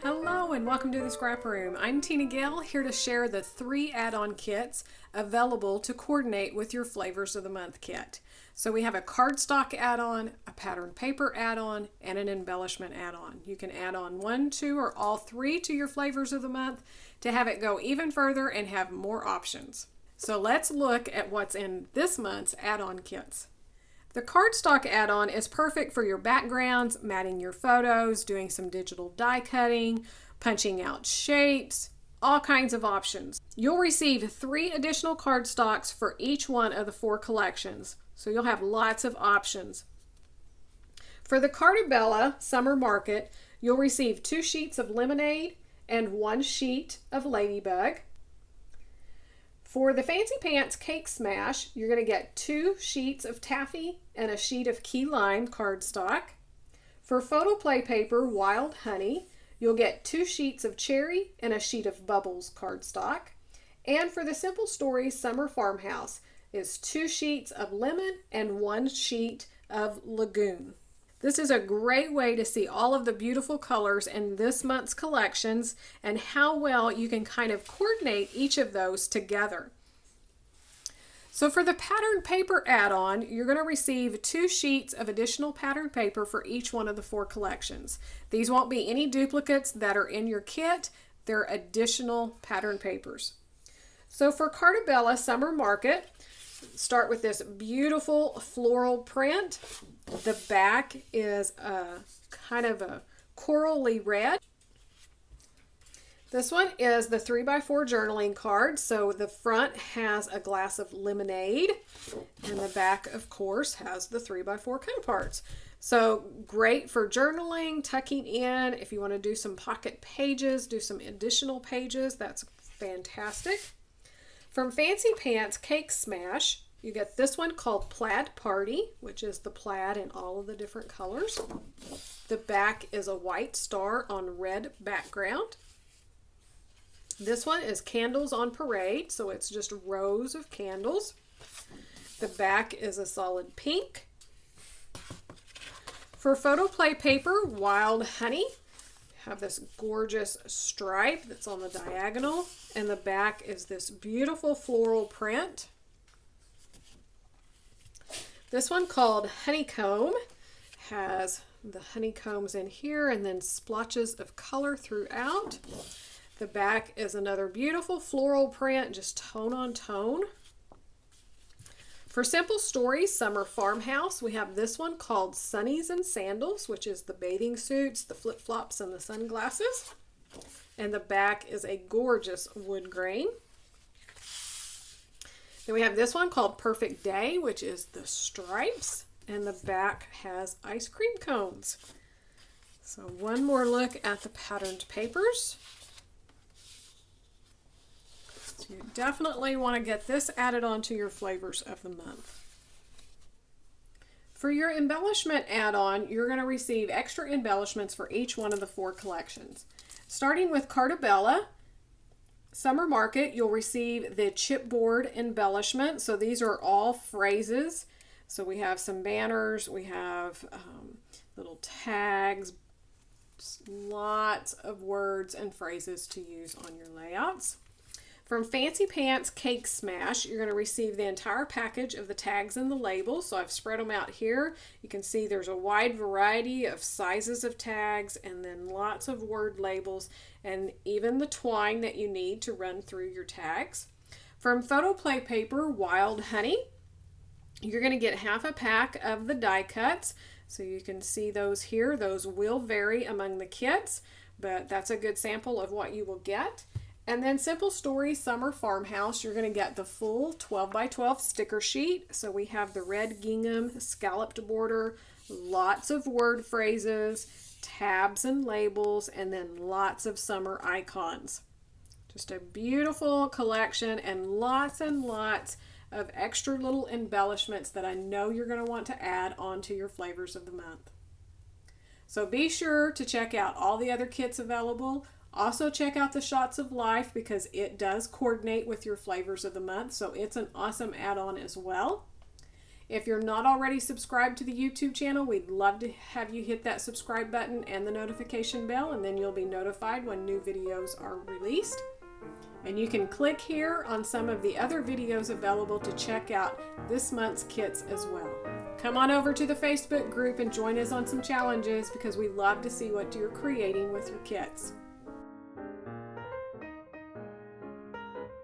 Hello and welcome to the Scrap Room. I'm Tina Gill, here to share the 3 add-on kits available to coordinate with your Flavors of the Month kit. So we have a cardstock add-on, a pattern paper add-on, and an embellishment add-on. You can add on 1, 2, or all 3 to your Flavors of the Month to have it go even further and have more options. So let's look at what's in this month's add-on kits. The cardstock add-on is perfect for your backgrounds, matting your photos, doing some digital die cutting, punching out shapes, all kinds of options. You'll receive 3 additional cardstocks for each one of the 4 collections, so you'll have lots of options. For the Cartabella Summer Market, you'll receive 2 sheets of lemonade and 1 sheet of ladybug. For the Fancy Pants Cake Smash, you're going to get 2 sheets of taffy and a sheet of key lime cardstock. For Photo Play Paper Wild Honey, you'll get 2 sheets of cherry and a sheet of bubbles cardstock. And for the Simple Stories Summer Farmhouse is 2 sheets of lemon and 1 sheet of lagoon. This is a great way to see all of the beautiful colors in this month's collections and how well you can kind of coordinate each of those together. So for the pattern paper add-on, you're going to receive 2 sheets of additional pattern paper for each one of the 4 collections. These won't be any duplicates that are in your kit. They're additional pattern papers. So for Cartabella Summer Market, start with this beautiful floral print. The back is kind of a corally red. This one is the 3x4 journaling card. So the front has a glass of lemonade and the back, of course, has the 3x4 counterparts. So great for journaling, tucking in. If you want to do some pocket pages, do some additional pages, that's fantastic. From Fancy Pants Cake Smash, you get this one called Plaid Party, which is the plaid in all of the different colors. The back is a white star on red background. This one is Candles on Parade, so it's just rows of candles. The back is a solid pink. For Photo Play Paper Wild Honey, have this gorgeous stripe that's on the diagonal, and the back is this beautiful floral print. This one called Honeycomb has the honeycombs in here and then splotches of color throughout. The back is another beautiful floral print, just tone on tone. For Simple Stories Summer Farmhouse, we have this one called Sunnies and Sandals, which is the bathing suits, the flip-flops, and the sunglasses. And the back is a gorgeous wood grain. Then we have this one called Perfect Day, which is the stripes, and the back has ice cream cones. So one more look at the patterned papers. So you definitely want to get this added on to your Flavors of the Month. For your embellishment add-on, you're going to receive extra embellishments for each one of the 4 collections. Starting with Cartabella Summer Market, you'll receive the chipboard embellishment. So these are all phrases. So we have some banners, we have little tags, just lots of words and phrases to use on your layouts. From Fancy Pants Cake Smash, you're going to receive the entire package of the tags and the labels. So I've spread them out here. You can see there's a wide variety of sizes of tags and then lots of word labels and even the twine that you need to run through your tags. From Photo Play Paper Wild Honey, you're going to get half a pack of the die cuts. So you can see those here. Those will vary among the kits, but that's a good sample of what you will get. And then Simple Stories Summer Farmhouse, you're going to get the full 12x12 sticker sheet. So we have the red gingham scalloped border, lots of word phrases, tabs and labels, and then lots of summer icons. Just a beautiful collection and lots of extra little embellishments that I know you're going to want to add onto your Flavors of the Month. So be sure to check out all the other kits available. Also check out the Shots of Life because it does coordinate with your Flavors of the Month, so it's an awesome add-on as well. If you're not already subscribed to the YouTube channel, we'd love to have you hit that subscribe button and the notification bell, and then you'll be notified when new videos are released. And you can click here on some of the other videos available to check out this month's kits as well. Come on over to the Facebook group and join us on some challenges, because we love to see what you're creating with your kits.